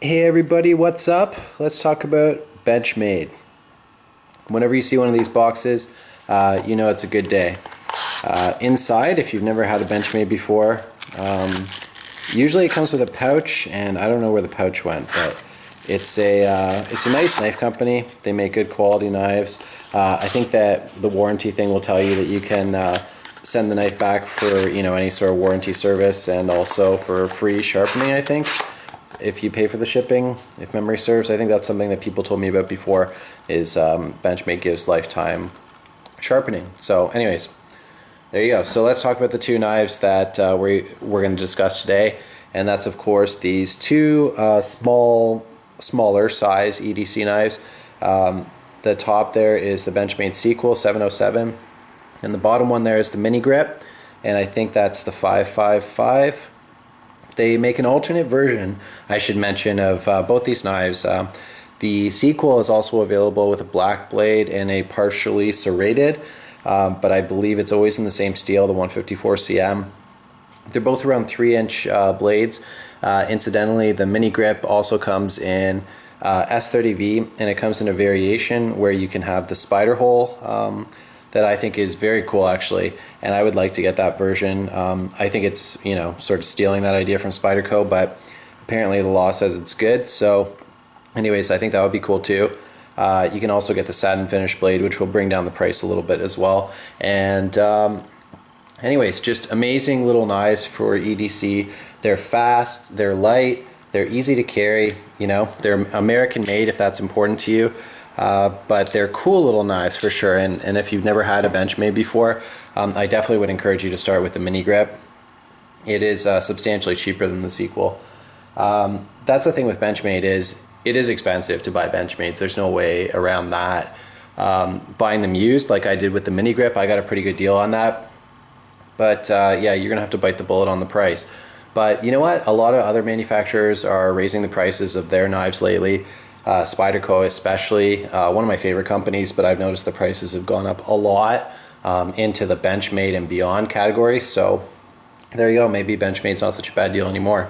Hey everybody, what's up? Let's talk about Benchmade. Whenever you see one of these boxes, you know it's a good day. Inside, if you've never had a Benchmade before, usually it comes with a pouch, and I don't know where the pouch went, but it's a nice knife company. They make good quality knives. I think that the warranty thing will tell you that you can send the knife back for any sort of warranty service, and also for free sharpening, I think, if you pay for the shipping, if memory serves. I think that's something that people told me about before, is Benchmade gives lifetime sharpening. So anyways, there you go. So let's talk about the two knives that we're going to discuss today, and that's of course these two smaller size EDC knives. The top there is the Benchmade Sequel 707, and the bottom one there is the Mini Grip, and I think that's the 555. They make an alternate version, I should mention, of both these knives. The Sequel is also available with a black blade and a partially serrated, but I believe it's always in the same steel, the 154 cm. They're both around 3-inch blades. Incidentally, the Mini Grip also comes in S30V, and it comes in a variation where you can have the spider hole that I think is very cool, actually, and I would like to get that version. I think it's sort of stealing that idea from Spyderco, but apparently the law says it's good. So anyways, I think that would be cool too. You can also get the satin finish blade, which will bring down the price a little bit as well. And anyways, just amazing little knives for EDC. They're fast, they're light, they're easy to carry. They're American made, if that's important to you. But they're cool little knives for sure, and if you've never had a Benchmade before, I definitely would encourage you to start with the Mini Grip. It is substantially cheaper than the Sequel. That's the thing with Benchmade, is it is expensive to buy Benchmades. There's no way around that. Buying them used, like I did with the Mini Grip, I got a pretty good deal on that. But yeah, you're gonna have to bite the bullet on the price. But you know what? A lot of other manufacturers are raising the prices of their knives lately. Spyderco especially, one of my favorite companies, but I've noticed the prices have gone up a lot into the Benchmade and beyond category. So there you go, maybe Benchmade's not such a bad deal anymore.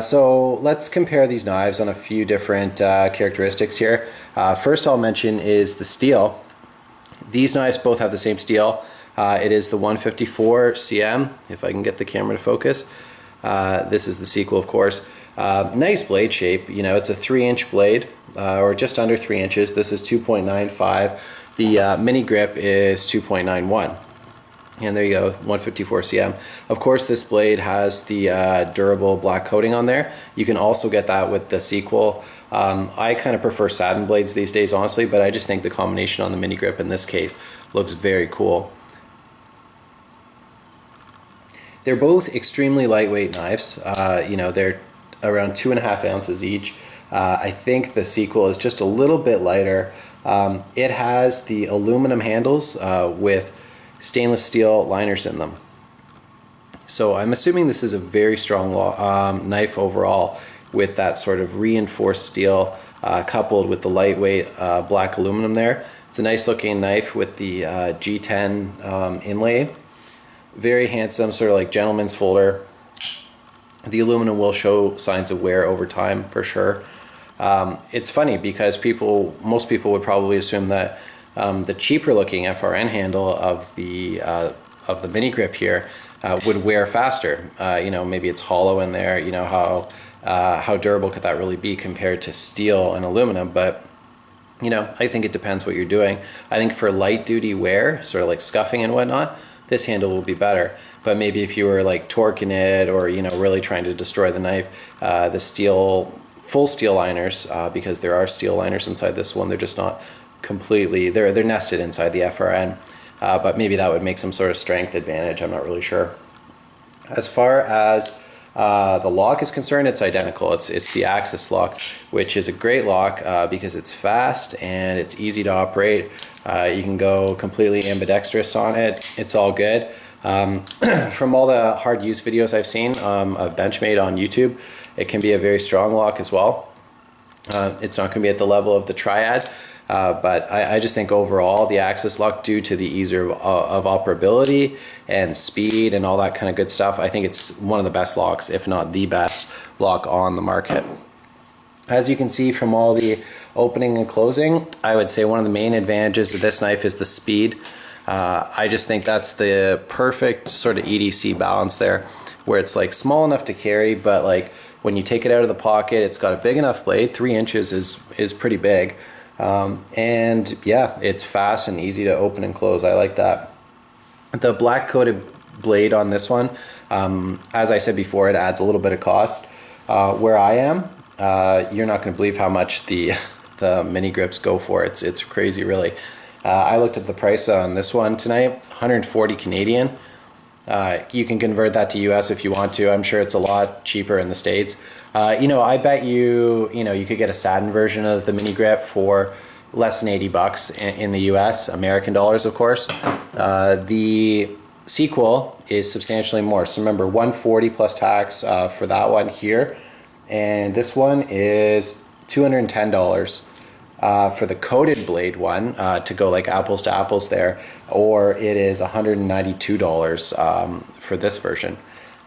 So let's compare these knives on a few different characteristics here. First I'll mention is the steel. These knives both have the same steel. It is the 154 cm, if I can get the camera to focus. This is the Sequel, of course. Nice blade shape. It's a 3-inch blade, or just under 3 inches. This is 2.95. The Mini Grip is 2.91. And there you go, 154 cm. Of course, this blade has the durable black coating on there. You can also get that with the Sequel. I kind of prefer satin blades these days, honestly, but I just think the combination on the Mini Grip in this case looks very cool. They're both extremely lightweight knives. They're around 2.5 ounces each. I think the Sequel is just a little bit lighter. It has the aluminum handles with stainless steel liners in them. So I'm assuming this is a very strong knife overall, with that sort of reinforced steel coupled with the lightweight black aluminum there. It's a nice looking knife with the G10 inlay. Very handsome, sort of like gentleman's folder. The aluminum will show signs of wear over time for sure. It's funny because most people would probably assume that the cheaper looking FRN handle of the Mini Grip here would wear faster. Maybe it's hollow in there. How durable could that really be compared to steel and aluminum? But I think it depends what you're doing. I think for light duty wear, sort of like scuffing and whatnot, this handle will be better. But maybe if you were like torquing it, or really trying to destroy the knife, the full steel liners, because there are steel liners inside this one, they're just not completely, they're nested inside the FRN, but maybe that would make some sort of strength advantage. I'm not really sure. As far as the lock is concerned, it's identical. It's the Axis lock, which is a great lock because it's fast and it's easy to operate. You can go completely ambidextrous on it. It's all good. From all the hard use videos I've seen of Benchmade on YouTube, it can be a very strong lock as well. It's not going to be at the level of the Triad, but I just think overall the Axis lock, due to the ease of operability and speed and all that kind of good stuff, I think it's one of the best locks, if not the best lock on the market. As you can see from all the opening and closing, I would say one of the main advantages of this knife is the speed. I just think that's the perfect sort of EDC balance there, where it's like small enough to carry, but like when you take it out of the pocket, it's got a big enough blade. 3 inches is pretty big. And yeah, it's fast and easy to open and close. I like that. The black coated blade on this one, as I said before, it adds a little bit of cost. Where I am, you're not going to believe how much the mini grips go for. It's crazy, really. I looked at the price on this one tonight, 140 Canadian. You can convert that to US if you want to. I'm sure it's a lot cheaper in the States. I bet you could get a satin version of the mini grip for less than 80 bucks in the US, American dollars, of course. The sequel is substantially more. So remember, 140 plus tax for that one here. And this one is $210 for the coated blade one, to go like apples to apples there, or it is $192 for this version.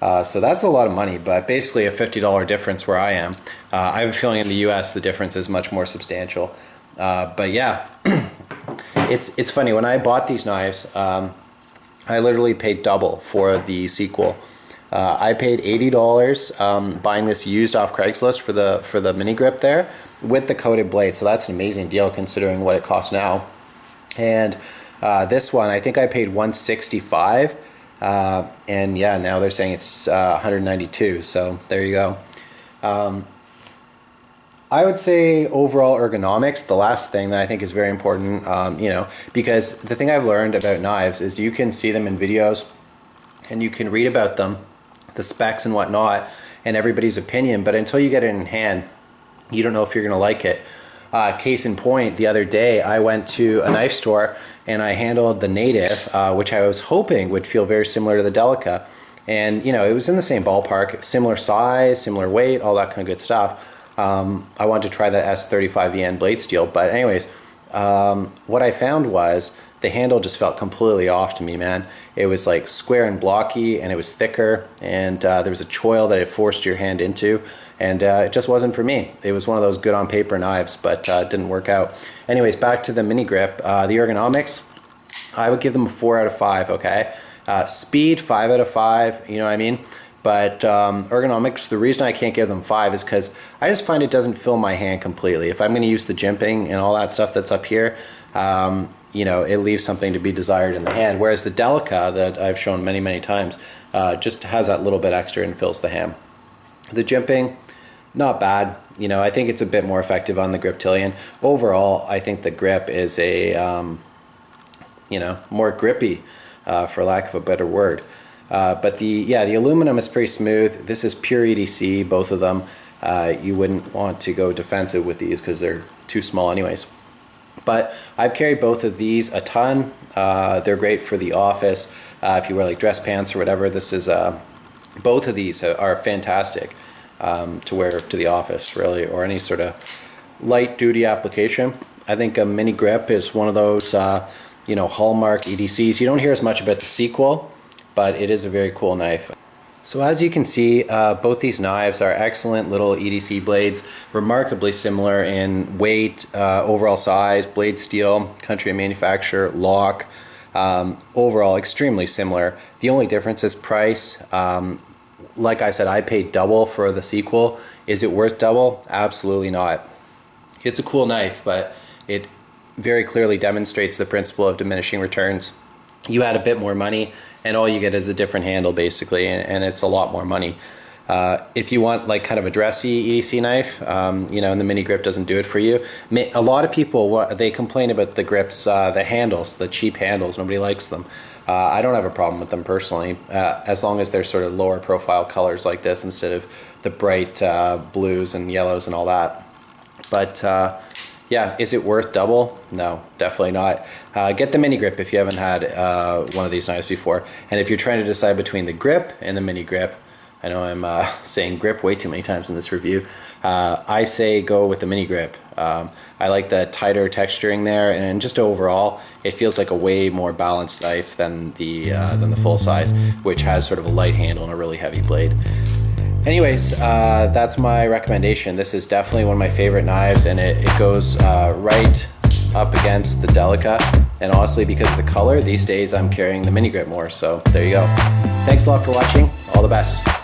So that's a lot of money, but basically a $50 difference where I am. I have a feeling in the US the difference is much more substantial. But yeah, it's funny, when I bought these knives, I literally paid double for the sequel. I paid $80 buying this used off Craigslist for the mini grip there with the coated blade, so that's an amazing deal considering what it costs now. And this one, I think I paid $165, and yeah, now they're saying it's $192, so there you go. I would say overall ergonomics, the last thing that I think is very important, because the thing I've learned about knives is you can see them in videos and you can read about them, the specs and whatnot, and everybody's opinion, but until you get it in hand, you don't know if you're going to like it. Case in point, the other day I went to a knife store and I handled the Native, which I was hoping would feel very similar to the Delica, and it was in the same ballpark, similar size, similar weight, all that kind of good stuff. I wanted to try the S35EN blade steel, but anyways, what I found was the handle just felt completely off to me, man. It was like square and blocky, and it was thicker, and there was a choil that it forced your hand into, and it just wasn't for me. It was one of those good on paper knives, but it didn't work out. Anyways, back to the mini grip. The ergonomics, I would give them a 4 out of 5, okay? Speed, 5 out of 5, you know what I mean? But ergonomics, the reason I can't give them 5 is because I just find it doesn't fill my hand completely. If I'm going to use the jimping and all that stuff that's up here, it leaves something to be desired in the hand. Whereas the Delica that I've shown many, many times just has that little bit extra and fills the hand. The jimping, not bad. I think it's a bit more effective on the Griptilian. Overall, I think the grip is a, more grippy, for lack of a better word. But the aluminum is pretty smooth. This is pure EDC, both of them. You wouldn't want to go defensive with these because they're too small anyways. But I've carried both of these a ton. They're great for the office. If you wear like dress pants or whatever, this is both of these are fantastic to wear to the office, really, or any sort of light duty application. I think a mini grip is one of those hallmark EDCs. You don't hear as much about the sequel, but it is a very cool knife. So as you can see, both these knives are excellent little EDC blades, remarkably similar in weight, overall size, blade steel, country of manufacture, lock, overall extremely similar. The only difference is price. Like I said, I paid double for the sequel. Is it worth double? Absolutely not. It's a cool knife, but it very clearly demonstrates the principle of diminishing returns. You add a bit more money, and all you get is a different handle basically, and it's a lot more money. If you want like kind of a dressy EDC knife, and the mini grip doesn't do it for you. A lot of people, they complain about the grips, the handles, the cheap handles, nobody likes them. I don't have a problem with them personally, as long as they're sort of lower profile colors like this instead of the bright blues and yellows and all that. But yeah, is it worth double? No, definitely not. Get the mini grip if you haven't had one of these knives before. And if you're trying to decide between the grip and the mini grip, I know I'm saying grip way too many times in this review, I say go with the mini grip. I like the tighter texturing there, and just overall, it feels like a way more balanced knife than the full size, which has sort of a light handle and a really heavy blade. Anyways, that's my recommendation. This is definitely one of my favorite knives, and it goes right up against the Delica. And honestly, because of the color, these days I'm carrying the mini grip more. So there you go. Thanks a lot for watching. All the best.